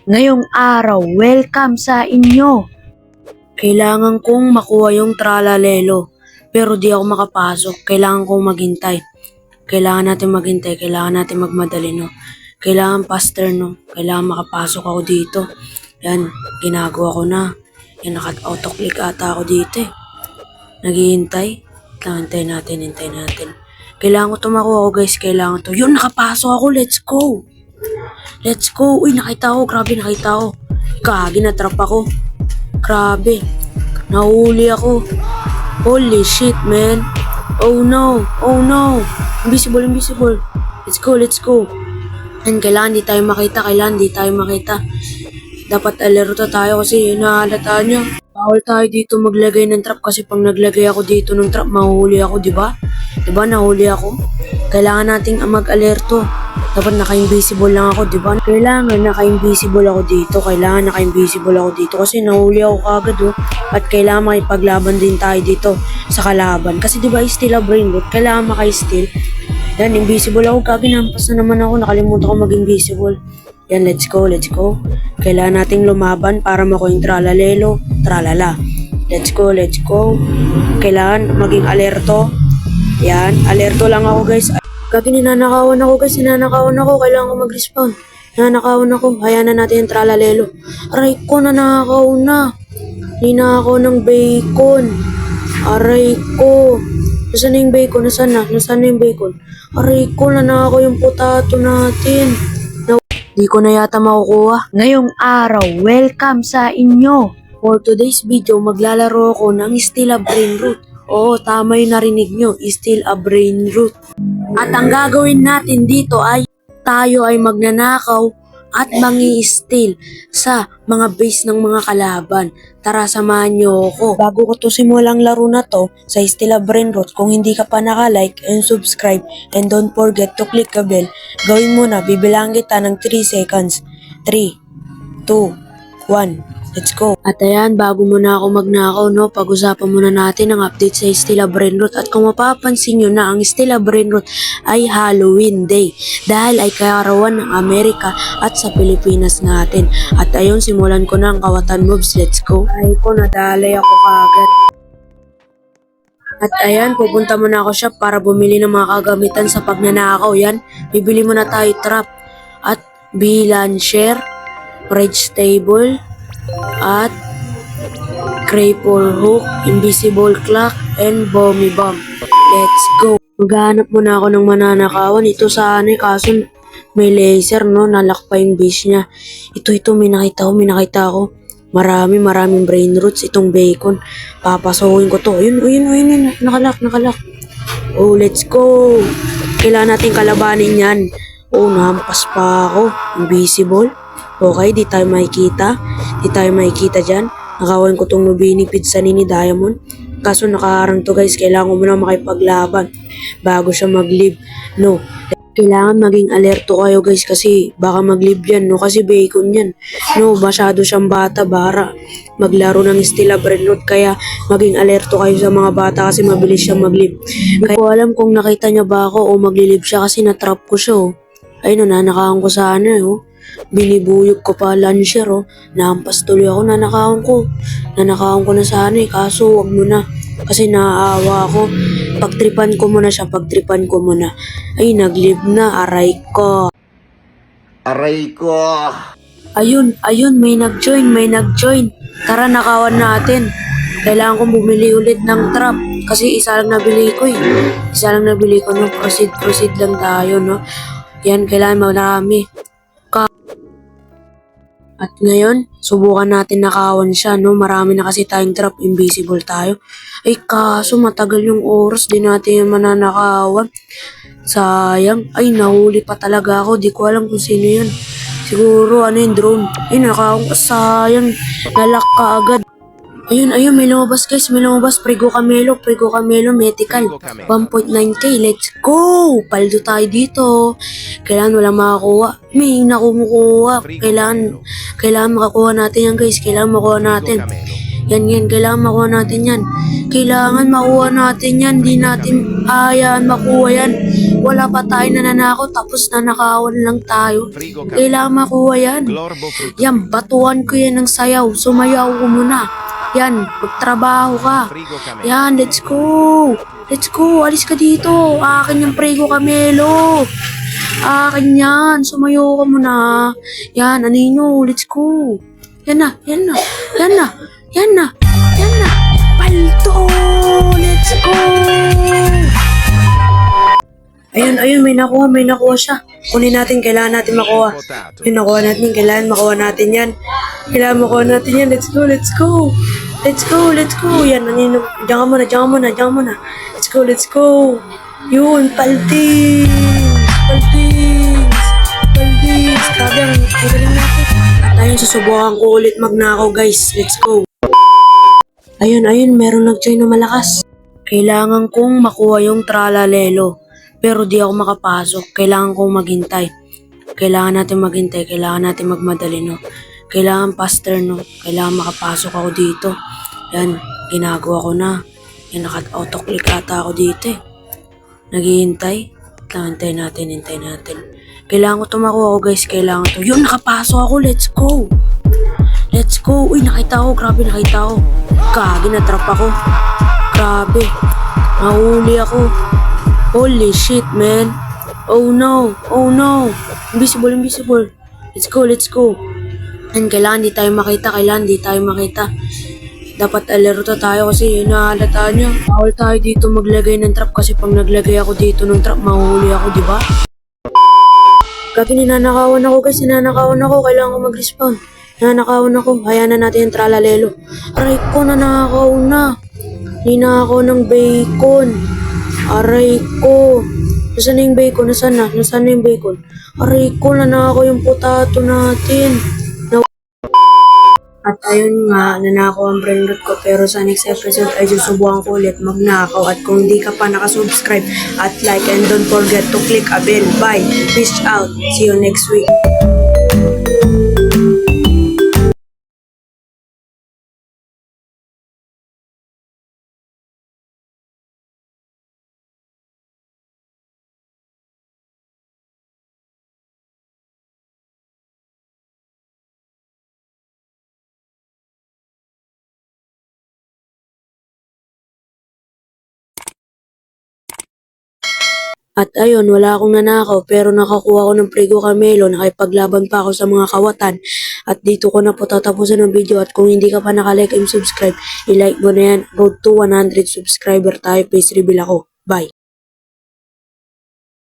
Ngayong araw, welcome sa inyo. Kailangan kong makuha yung tralalelo, pero di ako makapasok. Kailangan kong maghintay. Kailangan natin maghintay, kailangan natin magmadali, no? Kailangan faster, no? Kailangan makapasok ako dito. Yan, ginagawa ko na. Yan, naka-auto-click ata ako dito eh. Naghihintay. Hintay natin. Kailangan ko tumakuha ako, guys. Kailangan to. Yun, nakapasok ako. Let's go. Let's go. Uy, nakita ko. Grabe, nakita ko. Kagi, natrap ako. Grabe. Nahuli ako. Holy shit, man. Oh no. Invisible. Let's go. And kailangan di tayo makita. Dapat alerto tayo kasi nahalata niya. Bawal tayo dito maglagay ng trap kasi pag naglagay ako dito ng trap, mahuhuli ako, di ba? Di ba, nahuli ako? Kailangan nating mag-alerto. Dapat naka-invisible lang ako, di ba? Kailangan naka-invisible ako dito. Kasi nahuli ako kagad, oh. At kailangan makipaglaban din tayo dito sa kalaban. Kasi di ba, still a brain root. Kailangan maka-steal. Yan, invisible ako. Kaginampas na naman ako. Nakalimutan ko mag-invisible. Yan, let's go. Kailangan nating lumaban para makuha yung tralala. Let's go. Kailangan maging alerto. Yan, alerto lang ako, guys. Ninanakawan ako. Kailangan ko mag-respawn. Nanakawan ako. Hayaan na natin yung tralalelo. Aray ko, nanakaw na. Ninakaw ng bacon. Aray ko. Nasaan na yung bacon? Nasaan na yung bacon? Aray ko, nanakaw yung potato natin. Di ko na yata makukuha. Ngayong araw, welcome sa inyo. For today's video, maglalaro ako ng Still a Brain Root. Oo, tama yung narinig nyo, Still a Brain Root. At ang gagawin natin dito ay tayo ay magnanakaw at mangi-steal sa mga base ng mga kalaban. Tara, samahan nyo ako. Bago ko to simulang laro na to sa Still a Brain Root, kung hindi ka pa naka-like and subscribe and don't forget to click the bell, gawin mo na, bibilang kita ng 3 seconds. 3, 2, 1. Let's go. At ayan, bago muna ako magnakaw, no, pag-usapan muna natin ang update sa Still a Brain Root. At kung mapapansin nyo na ang Still a Brain Root ay Halloween Day dahil ay kaarawan ng Amerika at sa Pilipinas natin. At ayun, simulan ko na ang kawatan moves. Let's go. Ay ko, nadalay ako kagad. At ayan, pupunta muna ako shop para bumili ng mga kagamitan sa pagnanakaw. Yan, bibili muna tayo trap at B-launcher, rage table, at cripple hook, invisible clock, and bomby bomb. Let's go. Maghanap muna ako ng mananakawan. Ito sana kaso may laser, no? Nalock pa yung base niya. Ito, may nakita ko. Maraming brain roots. Itong bacon. Papasokin ko to. Ayun. Nakalock. Oh, let's go. Kailangan natin kalabanin yan. Oh, nahampas pa ako. Invisible. Okay, di tayo makikita dyan. Nakawan ko tong Nubini Pizza ni Diamond. Kaso nakaharang to, guys. Kailangan ko muna makipaglaban bago siya mag-live. No, kailangan maging alerto kayo, guys, kasi baka mag-live yan, no? Kasi bacon yan. No, masyado siyang bata para maglaro ng Still a Brain Root. Kaya maging alerto kayo sa mga bata kasi mabilis siyang mag-live. Kaya ko alam kung nakita niya ba ako o mag-live siya kasi natrap ko siya, oh. Ayun, nanakawan ko sana, oh. Binibuyog ko pa launcher, oh. Nahampas tuloy ako, nanakawan ko na sana eh, kaso wag mo na kasi naaawa ako. Pagtripan ko muna siya. Ay, nag-live na. Aray ko. Ayun, may nag-join. Tara, nakawan natin. Kailangan kong bumili ulit ng trap kasi isa lang nabili ko, no. Proceed lang tayo, no. Yan, kailangan marami. At ngayon, subukan natin nakawan siya, no? Marami na kasi tayong trap, invisible tayo. Ay, kaso matagal yung oras, di natin yung mananakawan. Sayang. Ay, nahuli pa talaga ako. Di ko alam kung sino yun. Siguro, yung drone. Ay, nakawan ko. Sayang. Nalak ka agad. Ayun, may lumabas, guys. Prego Camelo, medical. 1.9k, let's go! Paldo tayo dito. Kailangan walang makakuha. May nakumukuha. Kailangan makakuha natin yan, guys. Yan, kailangan makuha natin yan. Di natin hayaan makuha yan. Wala pa tayo nananakaw tapos nanakawan lang tayo. Frigo kami. Kailangan makuha yan. Glorbo frutto. Yan, batuan ko yan ng sayaw. Sumayaw ko muna. Yan, magtrabaho ka. Frigo kami. Yan, let's go. Let's go, alis ka dito. Akin yung Prego Camelo. Akin yan, sumayo ka muna. Yan, Anino, let's go. Yan na, yan na, yan na, yan na, yan na. Palto, let's go. Ayun, may nakuha siya. Kunin natin, kailangan natin makuha. Potato. Yung nakuha natin, kailangan makuha natin yan. Kailangan makuha natin yan, let's go, let's go. Let's go, let's go. Yan, Anino, diyan ka muna. Let's go, let's go. Yun, paltings. Grabe, ang galing natin. At ayun, susubukan ko ulit magnakaw, guys. Let's go. Ayun, meron nag-join na malakas. Kailangan kong makuha yung tralalelo. Pero di ako makapasok. Kailangan kong maghintay. Kailangan natin maghintay. Kailangan natin magmadali, no? Kailangan faster, no? Kailangan makapasok ako dito. Yan, ginagawa ko na. Yan, naka-autoclick ata ako dito eh. Naghihintay. Hintay natin. Kailangan ko tumakuha ko, guys. Kailangan to. Yun, nakapasok ako. Let's go. Let's go. Uy, nakita ko. Grabe, nakita ko. Kagi, natrap ako. Grabe. Nahuli ako. Holy shit, man. Oh no. Invisible. Let's go. And kailangan di tayo makita. Dapat alerto tayo kasi inahalata niya. Bawal tayo dito maglagay ng trap kasi pag naglagay ako dito ng trap, mahuhuli ako, di ba? Kaya ninanakawan ako, guys. Kailangan ko mag-respawn. Nanakawan ako. Hayaan na natin yung tralalelo. Aray ko, nanakaw na. Ninakaw ng bacon. Aray ko. Nasaan na yung bacon? Nasaan na yung bacon? Aray ko, nanakaw yung potato natin. At ayun nga, nanakaw ang brain root ko. Pero sa next episode ay susubukan ko ulit magnakaw. At kung hindi ka pa nakasubscribe at like, and don't forget to click a bell. Bye! Peace out! See you next week! At ayun, wala akong nanakaw pero nakakuha ko ng Prego Camelo, nakipaglaban pa ako sa mga kawatan. At dito ko na po tatapusin ang video at kung hindi ka pa nakalike and subscribe, i-like mo na yan. Road to 100 subscriber tayo, please reveal ako. Bye!